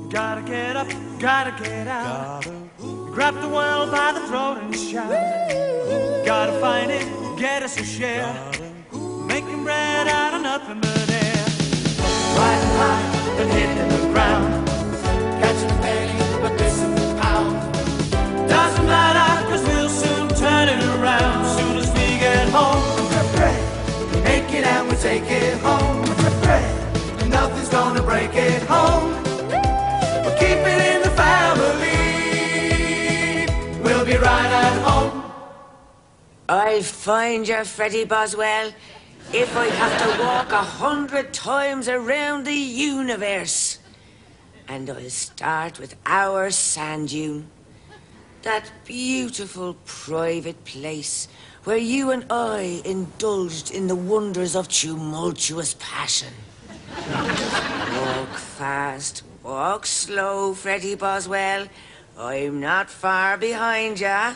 Gotta get up, gotta get out. Grab the world by the throat and shout. Gotta find it, get us a share. Making bread out of nothing but air. Riding high, then hitting the ground. Catching a penny, but missing the pound. Doesn't matter, cause we'll soon turn it around. Soon as we get home, we make it and we take it home. Nothing's gonna break it home. We'll keep it in the family. We'll be right at home. I'll find you, Freddie Boswell, if I have to walk 100 times around the universe. And I'll start with our sand dune. That beautiful private place where you and I indulged in the wonders of tumultuous passion. Walk fast, walk slow, Freddie Boswell. I'm not far behind ya.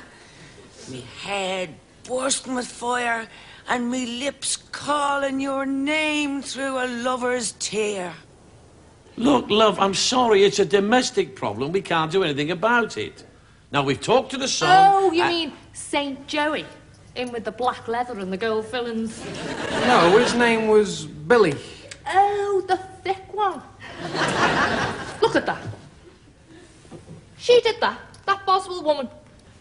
Me head bursting with fire and me lips calling your name through a lover's tear. Look, love, I'm sorry, it's a domestic problem. We can't do anything about it. Now, we've talked to the son... Oh, you mean St. Joey? In with the black leather and the gold fillings. No, his name was Billy. Oh, the thick one. Look at that. She did that. That Boswell woman.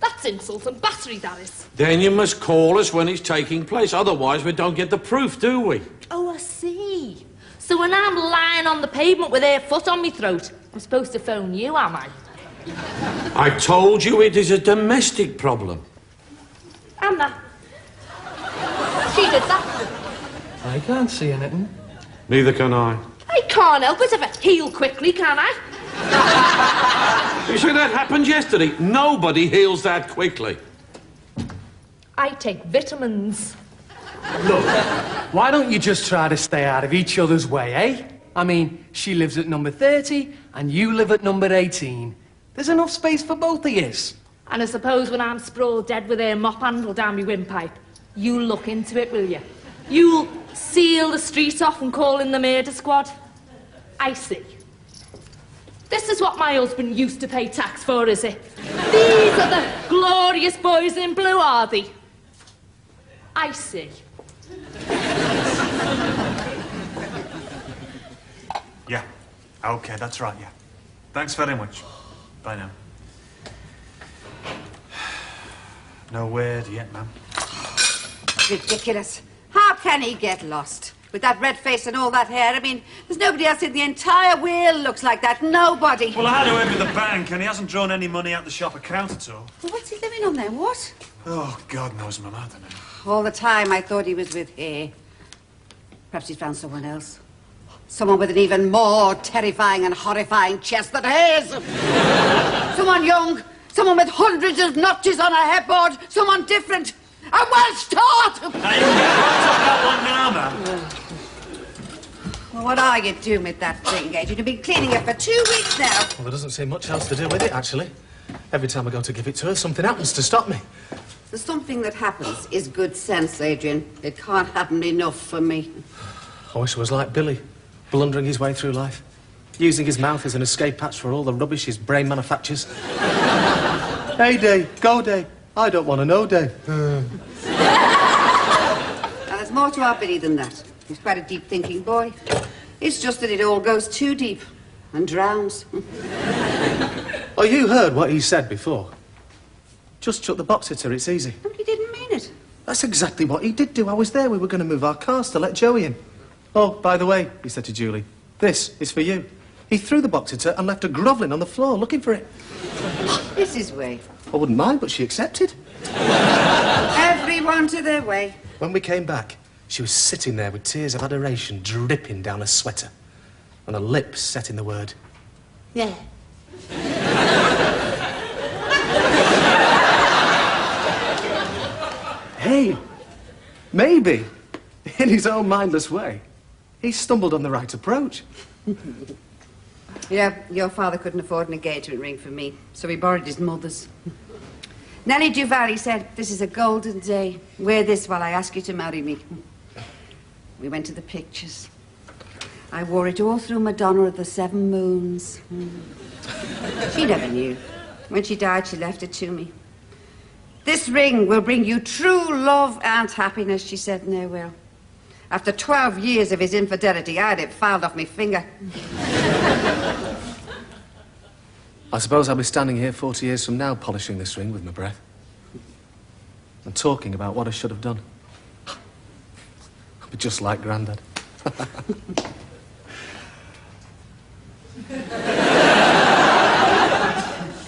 That's insult and battery, that is. Then you must call us when it's taking place. Otherwise, we don't get the proof, do we? Oh, I see. So when I'm lying on the pavement with her foot on me throat, I'm supposed to phone you, am I? I told you it is a domestic problem. I'm not. She did that. I can't see anything. Neither can I. I can't help it if I heal quickly, can I? You see, that happened yesterday. Nobody heals that quickly. I take vitamins. Look, why don't you just try to stay out of each other's way, eh? I mean, she lives at number 30 and you live at number 18. There's enough space for both of yous. And I suppose when I'm sprawled dead with her mop handle down my windpipe, you'll look into it, will you? You'll seal the street off and call in the murder squad. I see. This is what my husband used to pay tax for, is it? These are the glorious boys in blue, are they? I see. Yeah. Okay, that's right, yeah. Thanks very much. Bye now. No word yet, ma'am. Ridiculous. How can he get lost? With that red face and all that hair, I mean, there's nobody else in the entire wheel looks like that. Nobody. Well, I had a word with the bank, and he hasn't drawn any money out the shop account at all. Well, what's he living on then? What? Oh, God knows, ma'am. I don't know. All the time I thought he was with her. Perhaps he's found someone else. Someone with an even more terrifying and horrifying chest than hers. Someone young. Someone with hundreds of notches on her headboard. Someone different. And well taught. Now, you can get right off that one now, ma'am. Well, what are you doing with that thing, Adrian? You've been cleaning it for 2 weeks now. Well, there doesn't seem much else to do with it, actually. Every time I go to give it to her, something happens to stop me. The something that happens is good sense, Adrian. It can't happen enough for me. I wish I was like Billy, blundering his way through life, using his mouth as an escape hatch for all the rubbish his brain manufactures. Hey, Day, go, Day. I don't want to know, Day. Now, there's more to our Billy than that. He's quite a deep-thinking boy. It's just that it all goes too deep and drowns. Oh, you heard what he said before. Just chuck the box at her, it's easy. But he didn't mean it. That's exactly what he did do. I was there. We were going to move our cars to let Joey in. Oh, by the way, he said to Julie, this is for you. He threw the box at her and left her grovelling on the floor looking for it. This is way. I wouldn't mind, but she accepted. Everyone to their way. When we came back, she was sitting there with tears of adoration dripping down her sweater and her lips set in the word, Yeah. hey, maybe, in his own mindless way, he stumbled on the right approach. Yeah, your father couldn't afford an engagement ring for me, so he borrowed his mother's. Nellie Duval said, this is a golden day. Wear this while I ask you to marry me. We went to the pictures. I wore it all through Madonna of the Seven Moons. She never knew. When she died, she left it to me. This ring will bring you true love and happiness, she said in her will. After 12 years of his infidelity, I had it filed off my finger. I suppose I'll be standing here 40 years from now polishing this ring with my breath. And talking about what I should have done. I'll be just like Grandad.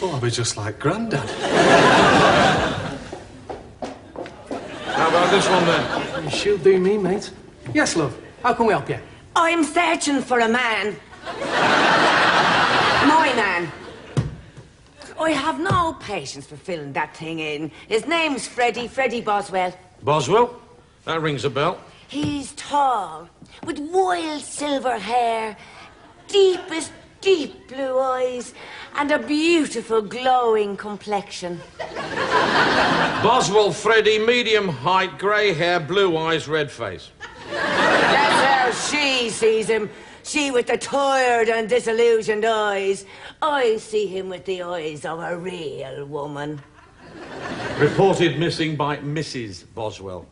Oh, I'll be just like Grandad. How about this one, then? She'll do me, mate. Yes, love. How can we help you? I'm searching for a man. My man. I have no patience for filling that thing in. His name's Freddie Boswell. Boswell? That rings a bell. He's tall, with wild silver hair, deepest deep blue eyes, and a beautiful glowing complexion. Boswell Freddie, medium height, grey hair, blue eyes, red face. That's how she sees him. She with the tired and disillusioned eyes. I see him with the eyes of a real woman. Reported missing by Mrs. Boswell.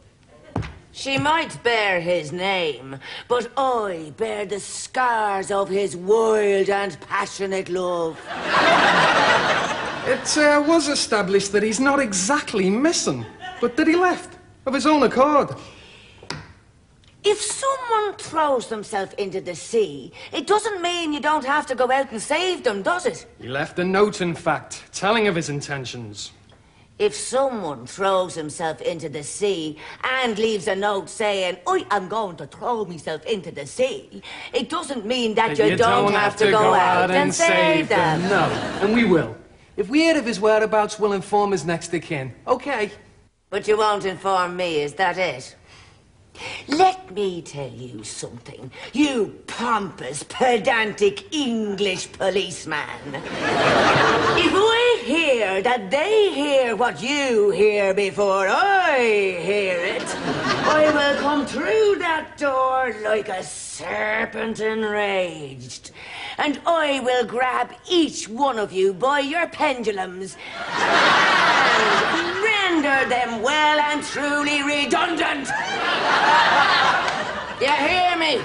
She might bear his name, but I bear the scars of his wild and passionate love. It was established that he's not exactly missing, but that he left of his own accord. If someone throws themselves into the sea, it doesn't mean you don't have to go out and save them, does it? He left a note, in fact, telling of his intentions. If someone throws himself into the sea and leaves a note saying, I am going to throw myself into the sea, it doesn't mean that you don't have to go out and save them. No, and we will. If we hear of his whereabouts, we'll inform his next of kin. Okay. But you won't inform me, is that it? Let me tell you something, you pompous, pedantic English policeman. If I hear that they hear what you hear before I hear it, I will come through that door like a serpent enraged. And I will grab each one of you by your pendulums and render them well and truly redundant. You hear me?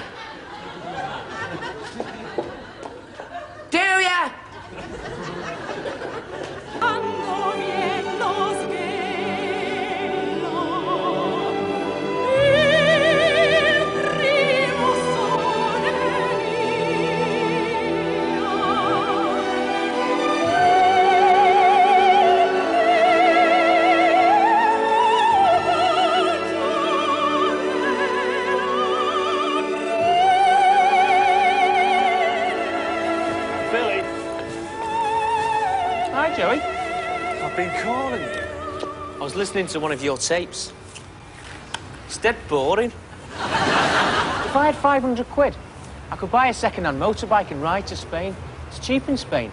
Do ya? Joey, I've been calling you. I was listening to one of your tapes. It's dead boring. If I had 500 quid, I could buy a second-hand motorbike and ride to Spain. It's cheap in Spain.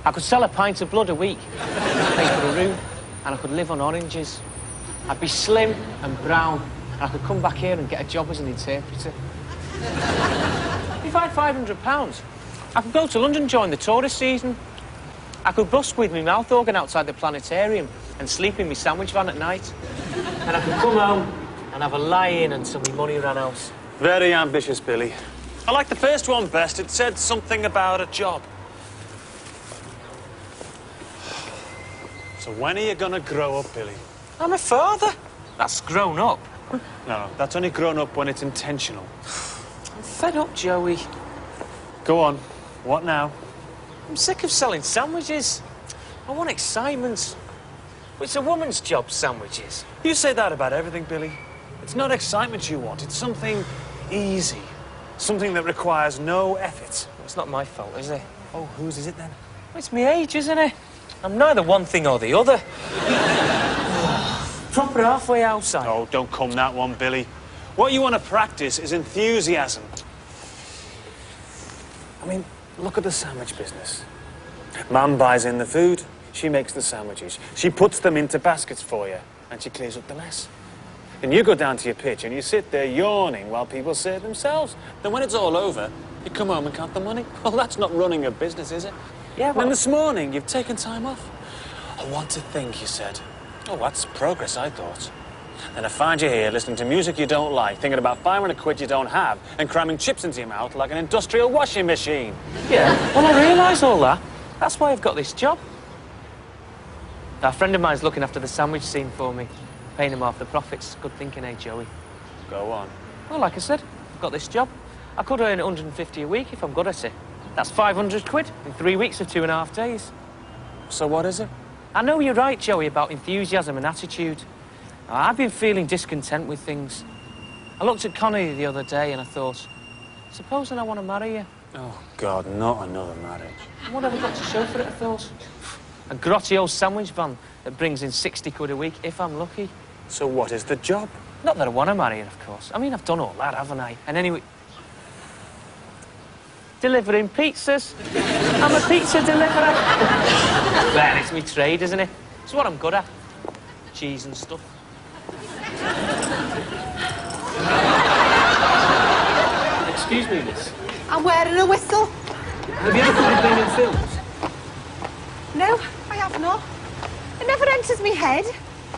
I could sell a pint of blood a week, pay for a room, and I could live on oranges. I'd be slim and brown, and I could come back here and get a job as an interpreter. If I had £500, I could go to London, join the tourist season. I could busk with my mouth organ outside the planetarium and sleep in my sandwich van at night. And I could come home and have a lie-in until my money ran out. Very ambitious, Billy. I like the first one best. It said something about a job. So when are you gonna grow up, Billy? I'm a father. That's grown up. No, that's only grown up when it's intentional. I'm fed up, Joey. Go on. What now? I'm sick of selling sandwiches. I want excitement. It's a woman's job, sandwiches. You say that about everything, Billy. It's not excitement you want. It's something easy. Something that requires no effort. It's not my fault, is it? Oh, whose is it then? It's my age, isn't it? I'm neither one thing or the other. Proper halfway outside. Oh, don't come that one, Billy. What you want to practice is enthusiasm. I mean, look at the sandwich business. Mum buys in the food, she makes the sandwiches. She puts them into baskets for you, and she clears up the mess. Then you go down to your pitch and you sit there yawning while people say it themselves. Then when it's all over, you come home and count the money. Well, that's not running a business, is it? Yeah, And then this morning, you've taken time off. I want to think, you said. Oh, that's progress, I thought. Then I find you here listening to music you don't like, thinking about 500 quid you don't have, and cramming chips into your mouth like an industrial washing machine. Yeah, well, I realise all that. That's why I've got this job. A friend of mine's looking after the sandwich scene for me, paying him half the profits. Good thinking, eh, Joey? Go on. Well, like I said, I've got this job. I could earn 150 a week if I'm good at it. That's 500 quid in 3 weeks of 2.5 days. So what is it? I know you're right, Joey, about enthusiasm and attitude. Now, I've been feeling discontent with things. I looked at Connie the other day and I thought, supposing I want to marry you. Oh, God, not another marriage. What have I got to show for it, I thought? A grotty old sandwich van that brings in 60 quid a week, if I'm lucky. So what is the job? Not that I want to marry her, of course. I mean, I've done all that, haven't I? And anyway... delivering pizzas. I'm a pizza deliverer. Well, it's my trade, isn't it? It's what I'm good at. Cheese and stuff. Excuse me, miss. I'm wearing a whistle. Have you ever thought of being in films? No, I have not. It never enters me head.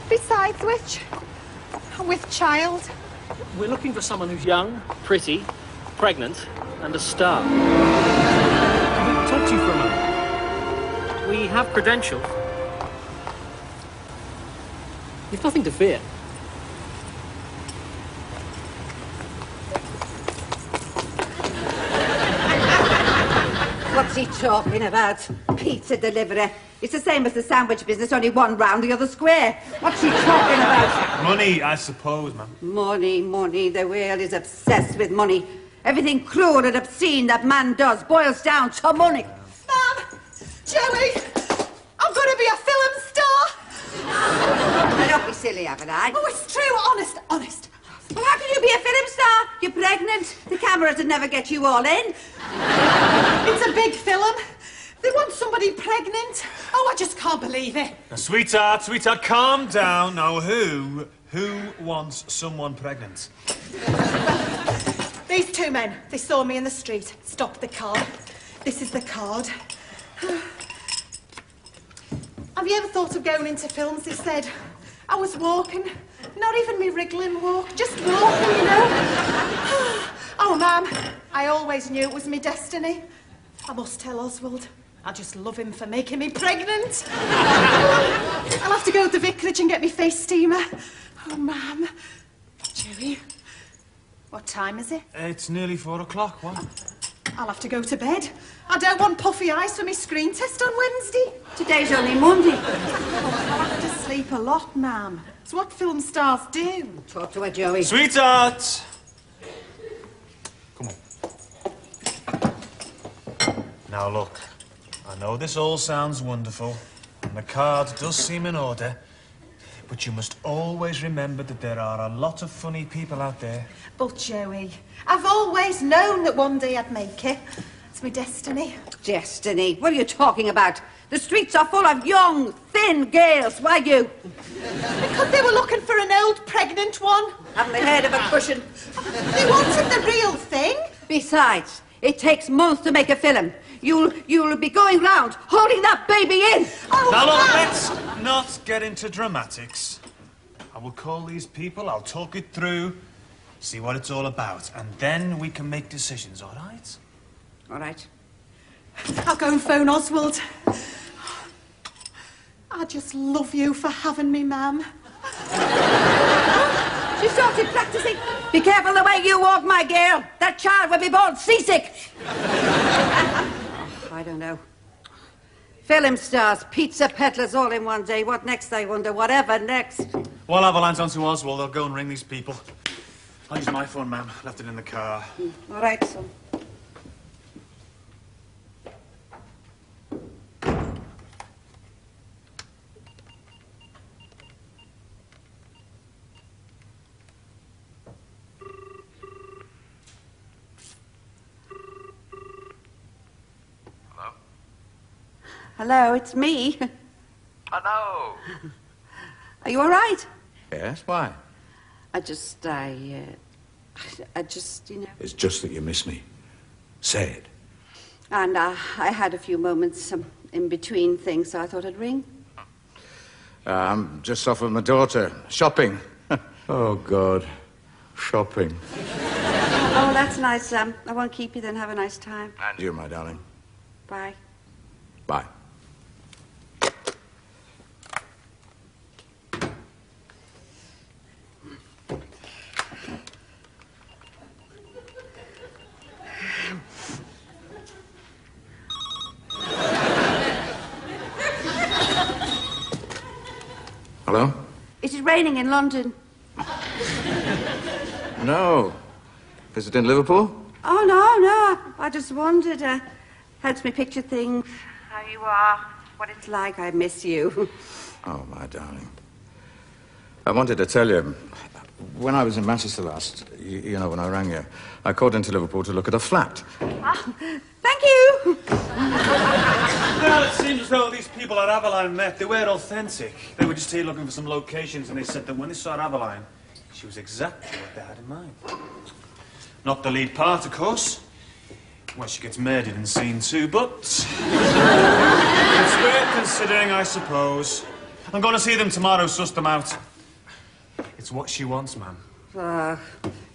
Besides which, I'm with child. We're looking for someone who's young, pretty, pregnant, and a star. Can we talk to you for a moment? We have credentials. You've nothing to fear. What's he talking about? Pizza delivery. It's the same as the sandwich business, only one round the other square. What's he talking about? Money, I suppose, ma'am. Money, money. The world is obsessed with money. Everything cruel and obscene that man does boils down to money. Mum! Joey! I'm going to be a film star! Now, don't be silly, haven't I? Oh, it's true. Honest, honest. Well, how can you be a film star? You're pregnant. The cameras would never get you all in. It's a big film. They want somebody pregnant. Oh, I just can't believe it. Now, sweetheart, calm down. Now, who wants someone pregnant? These two men, they saw me in the street, stopped the car. This is the card. Have you ever thought of going into films? They said. I was walking, not even me wriggling walk, just walking, you know. Oh, Ma'am, I always knew it was me destiny. I must tell Oswald. I just love him for making me pregnant. I'll have to go to the vicarage and get me face steamer. Oh, Ma'am. Joey, what time is it? It's nearly 4 o'clock, what? I'll have to go to bed. I don't want puffy eyes for my screen test on Wednesday. Today's only Monday. Oh, I'll have to sleep a lot, Ma'am. It's what film stars do. Talk to her, Joey. Sweetheart! Come on. Now, look. I know this all sounds wonderful, and the card does seem in order, but you must always remember that there are a lot of funny people out there. But, Joey, I've always known that one day I'd make it. It's my destiny. Destiny? What are you talking about? The streets are full of young, thin girls. Why you? Because they were looking for an old pregnant one. Haven't they heard of a cushion? They wanted the real thing. Besides, it takes months to make a film. You'll be going round holding that baby in. Oh, now, look, let's not get into dramatics. I will call these people, I'll talk it through, see what it's all about, and then we can make decisions, all right? All right. I'll go and phone Oswald. I just love you for having me, Ma'am. She started practicing. Be careful the way you walk, my girl. That child will be born seasick. I don't know. Film stars, pizza peddlers all in one day. What next, I wonder? Whatever next. While Avalanche onto Oswald, I'll go and ring these people. I'll use my phone, ma'am. Left it in the car. All right, son. Hello, it's me. Hello. Are you all right? Yes, why? I just, you know... It's just that you miss me. Say it. And I had a few moments in between things, so I thought I'd ring. I'm just off with my daughter. Shopping. Oh, God. Shopping. Oh, that's nice. I won't keep you then. Have a nice time. And you, my darling. Bye. Bye. Hello? It is raining in London. No. Is it in Liverpool? Oh, no. I just wondered. Helps me picture things. How you are. What it's like. I miss you. Oh, my darling. I wanted to tell you, when I was in Manchester last, you know, when I rang you, I called into Liverpool to look at a flat. Thank you. Well, it seems as though these people at Aveline met. They weren't authentic. They were just here looking for some locations, and they said that when they saw Aveline, she was exactly what they had in mind. Not the lead part, of course. Well, she gets murdered in scene 2, but... it's worth considering, I suppose. I'm going to see them tomorrow, suss them out. It's what she wants, ma'am.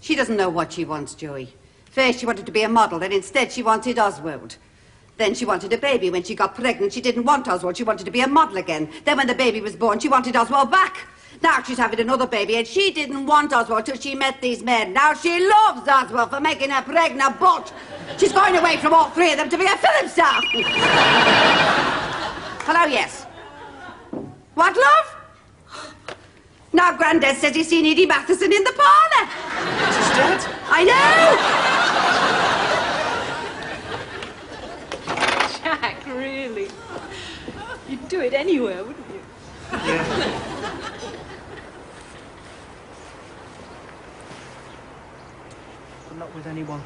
She doesn't know what she wants, Joey. First she wanted to be a model, then instead she wanted Oswald. Then she wanted a baby. When she got pregnant, she didn't want Oswald. She wanted to be a model again. Then when the baby was born, she wanted Oswald back. Now she's having another baby, and she didn't want Oswald till she met these men. Now she loves Oswald for making her pregnant, but she's going away from all three of them to be a film star. Hello, yes. What, love? Now Grandad says he's seen Edie Matheson in the parlour. She's dead? I know! Jack, really? You'd do it anywhere, wouldn't you? Yeah. But not with anyone.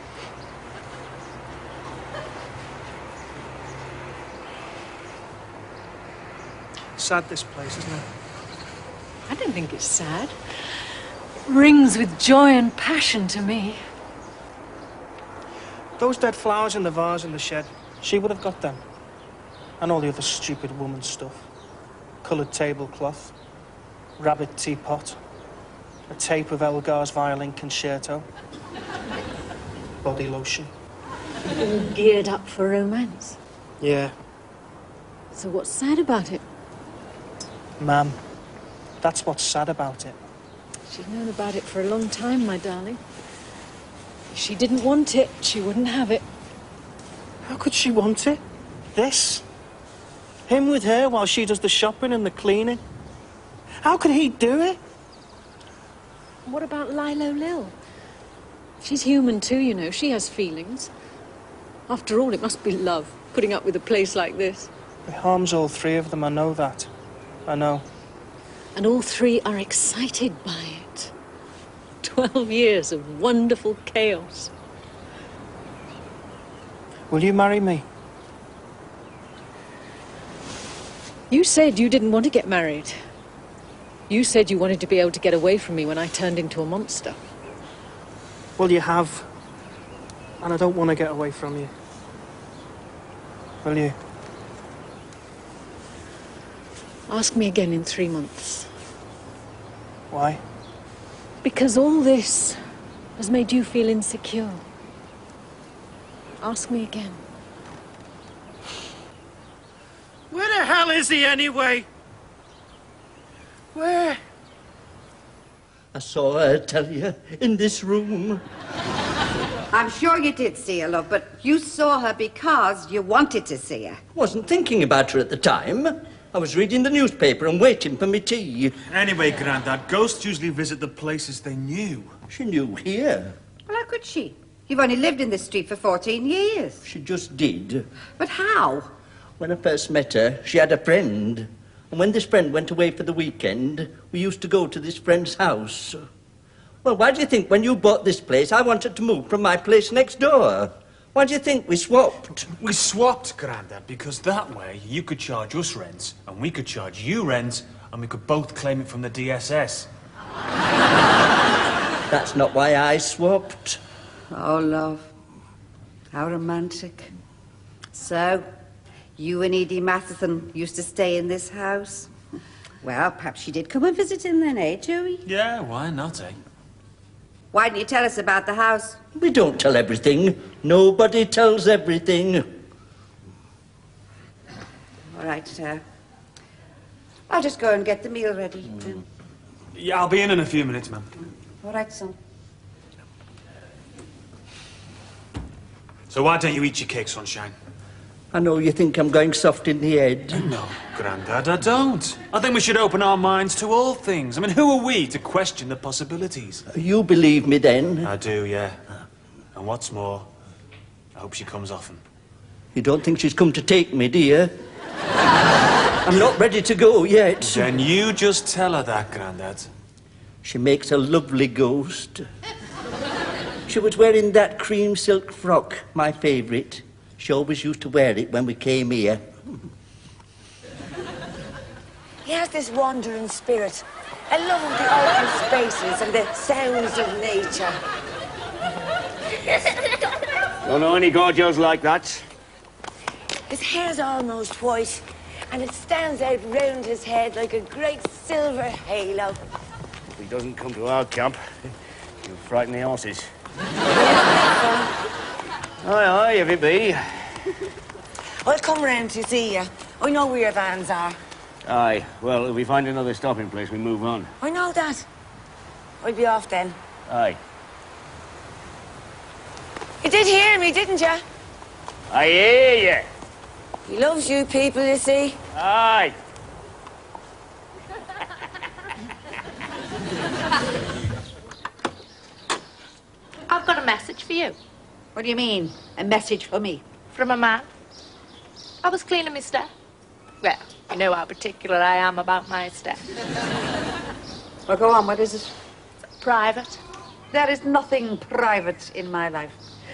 Sad, this place, isn't it? I don't think it's sad. It rings with joy and passion to me. Those dead flowers in the vase in the shed, she would have got them. And all the other stupid woman stuff. Coloured tablecloth, rabbit teapot, a tape of Elgar's violin concerto, body lotion. All geared up for romance. Yeah. So what's sad about it? Ma'am, that's what's sad about it. She's known about it for a long time, my darling. If she didn't want it, she wouldn't have it. How could she want it? This? Him with her while she does the shopping and the cleaning? How could he do it? What about Lilo Lil? She's human too, you know. She has feelings. After all, it must be love, putting up with a place like this. It harms all three of them, I know that. I know. And all three are excited by it. 12 years of wonderful chaos. Will you marry me? You said you didn't want to get married. You said you wanted to be able to get away from me when I turned into a monster. Well, you have. And I don't want to get away from you. Will you? Ask me again in 3 months. Why? Because all this has made you feel insecure. Ask me again. Where the hell is he anyway? Where? I saw her, I tell you, in this room. I'm sure you did see her, love, but you saw her because you wanted to see her. Wasn't thinking about her at the time. I was reading the newspaper and waiting for me tea. Anyway, Grandad, ghosts usually visit the places they knew. She knew here. Well, how could she? You've only lived in this street for 14 years. She just did. But how? When I first met her, she had a friend. And when this friend went away for the weekend, we used to go to this friend's house. Well, why do you think when you bought this place, I wanted to move from my place next door? Why do you think we swapped? We swapped, Grandad, because that way you could charge us rent, and we could charge you rent, and we could both claim it from the DSS. That's not why I swapped. Oh, love. How romantic. So, you and Edie Matheson used to stay in this house? Well, perhaps she did come and visit him then, eh, Joey? Yeah, why not, eh? Why didn't you tell us about the house? We don't tell everything. Nobody tells everything. All right, I'll just go and get the meal ready. Yeah, I'll be in a few minutes, ma'am. All right, son. So why don't you eat your cake, sunshine? I know you think I'm going soft in the head. No, Grandad, I don't. I think we should open our minds to all things. I mean, who are we to question the possibilities? You believe me then? I do, yeah. And what's more, I hope she comes often. You don't think she's come to take me, do you? I'm not ready to go yet. Then you just tell her that, Grandad. She makes a lovely ghost. She was wearing that cream silk frock, my favourite. She always used to wear it when we came here. He has this wandering spirit, a love of the open spaces and the sounds of nature. Don't know any Gorgios like that. His hair's almost white, and it stands out round his head like a great silver halo. If he doesn't come to our camp, he'll frighten the horses. Aye, if it be. I'll come round to see you. I know where your vans are. Aye, well, if we find another stopping place, we move on. I know that. I'll be off then. Aye. You did hear me, didn't you? I hear you. He loves you people, you see. Aye. I've got a message for you. What do you mean, a message for me? From a man. I was cleaning my step. Well, you know how particular I am about my step. Well, go on, what is it? Private. There is nothing private in my life.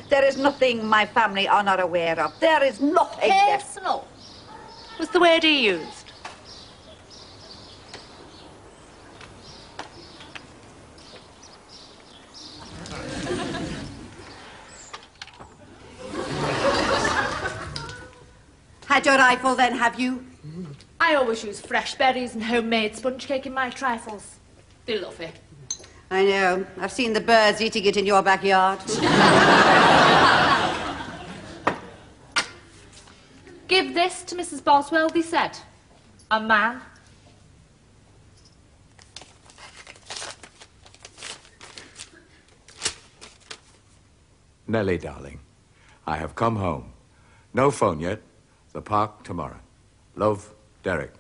There is nothing my family are not aware of. There is nothing... Personal was the word he used. Had your rifle then, have you? I always use fresh berries and homemade sponge cake in my trifles. They love it. I know. I've seen the birds eating it in your backyard. Give this to Mrs. Boswell, they said. A man. Nellie, darling, I have come home. No phone yet. The park tomorrow. Love, Derek.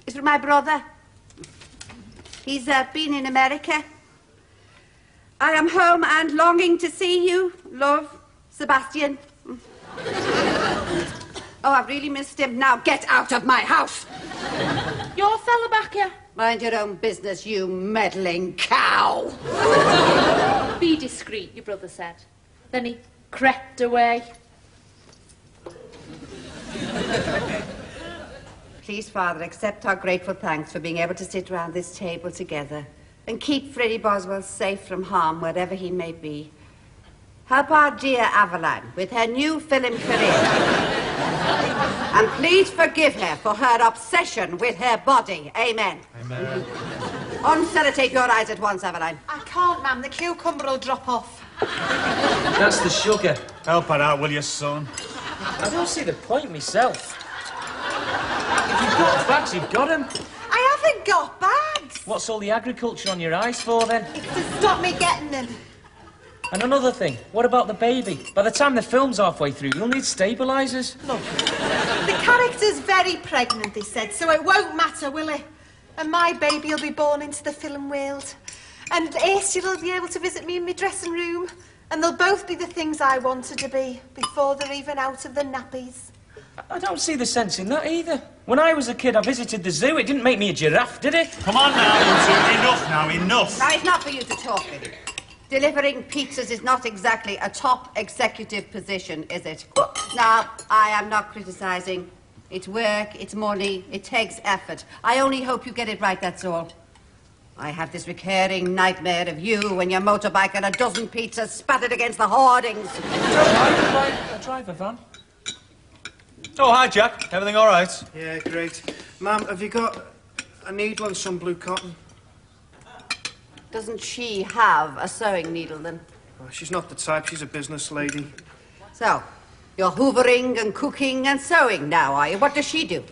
It's from my brother. He's been in America. I am home and longing to see you, love, Sebastian. Oh, I've really missed him. Now get out of my house. Your fella back here. Mind your own business, you meddling cow. Be discreet, your brother said. Then he crept away. Please, Father, accept our grateful thanks for being able to sit round this table together and keep Freddie Boswell safe from harm wherever he may be. Help our dear Aveline with her new film career. And please forgive her for her obsession with her body. Amen. Amen. Unsellotape your eyes at once, Aveline. I can't, ma'am. The cucumber will drop off. That's the sugar. Help her out, will you, son? I don't see the point myself. If you've got bags, you've got them. I haven't got bags. What's all the agriculture on your eyes for, then? It's to stop me getting them. And another thing, what about the baby? By the time the film's halfway through, you'll need stabilisers. Look, the character's very pregnant, they said, so it won't matter, will it? And my baby will be born into the film world. And Ursula will be able to visit me in my dressing room. And they'll both be the things I wanted to be before they're even out of the nappies. I don't see the sense in that either. When I was a kid, I visited the zoo. It didn't make me a giraffe, did it? Come on now, you two. Enough now, enough. Now, it's not for you to talk with. Delivering pizzas is not exactly a top executive position, is it? Now, I am not criticising. It's work, it's money, it takes effort. I only hope you get it right, that's all. I have this recurring nightmare of you and your motorbike and a dozen pizzas spattered against the hoardings. I drive a van. Oh, hi, Jack. Everything all right? Yeah, great. Ma'am, have you got a needle and some blue cotton? Doesn't she have a sewing needle, then? Oh, she's not the type. She's a business lady. So, you're hoovering and cooking and sewing now, are you? What does she do?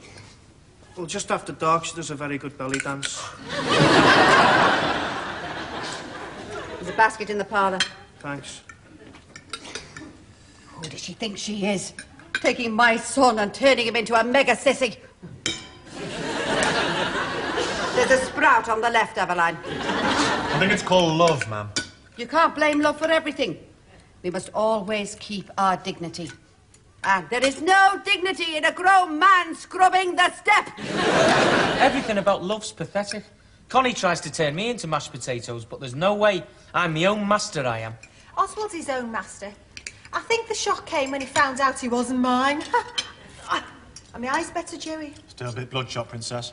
Well, just after dark, she does a very good belly dance. There's a basket in the parlour. Thanks. Who does she think she is? Taking my son and turning him into a mega sissy. There's a sprout on the left, Eveline. I think it's called love, ma'am. You can't blame love for everything. We must always keep our dignity. And there is no dignity in a grown man scrubbing the step. Everything about love's pathetic. Connie tries to turn me into mashed potatoes, but there's no way. I'm my own master, I am. Oswald's his own master. I think the shock came when he found out he wasn't mine. Are my eyes better, Joey? Still a bit bloodshot, Princess.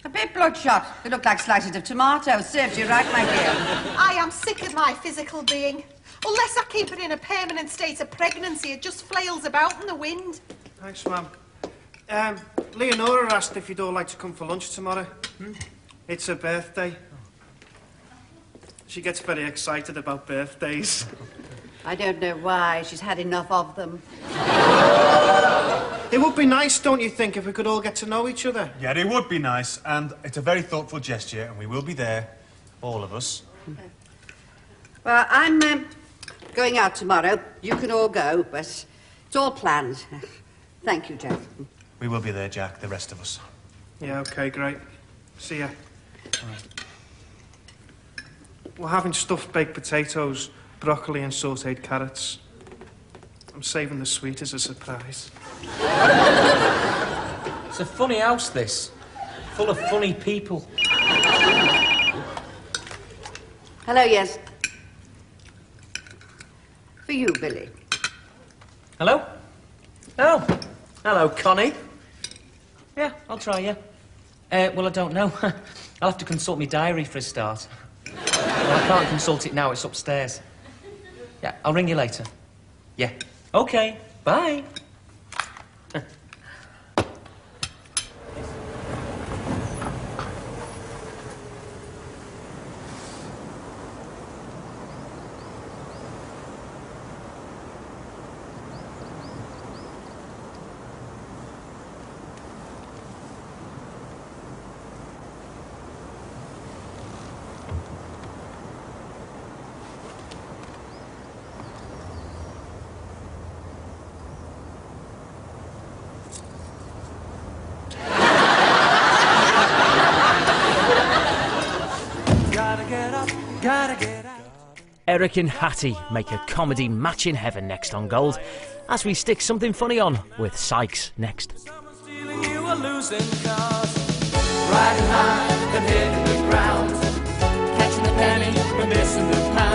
A bit bloodshot. They look like slices of tomatoes. Serves you right, my dear. I am sick of my physical being. Unless I keep it in a permanent state of pregnancy, it just flails about in the wind. Thanks, ma'am. Leonora asked if you'd all like to come for lunch tomorrow. It's her birthday. She gets very excited about birthdays. I don't know why. She's had enough of them. It would be nice, don't you think, if we could all get to know each other? Yeah, it would be nice, and it's a very thoughtful gesture, and we will be there, all of us. Well, I'm going out tomorrow. You can all go, but it's all planned. Thank you, Jack. We will be there, Jack, the rest of us. Yeah, OK, great. See ya. We're having stuffed baked potatoes, broccoli and sautéed carrots. I'm saving the sweet as a surprise. It's a funny house, this. Full of funny people. Hello, yes. For you, Billy. Hello? Oh, hello, Connie. Yeah, I'll try you. Well, I don't know. I'll have to consult my diary for a start. Well, I can't consult it now, it's upstairs. Yeah, I'll ring you later. Yeah. OK, bye. Eric and Hattie make a comedy match in heaven next on Gold, as we stick something funny on with Sykes next. You are losing cars, riding high and hitting the ground, catching the penny and missing the pound.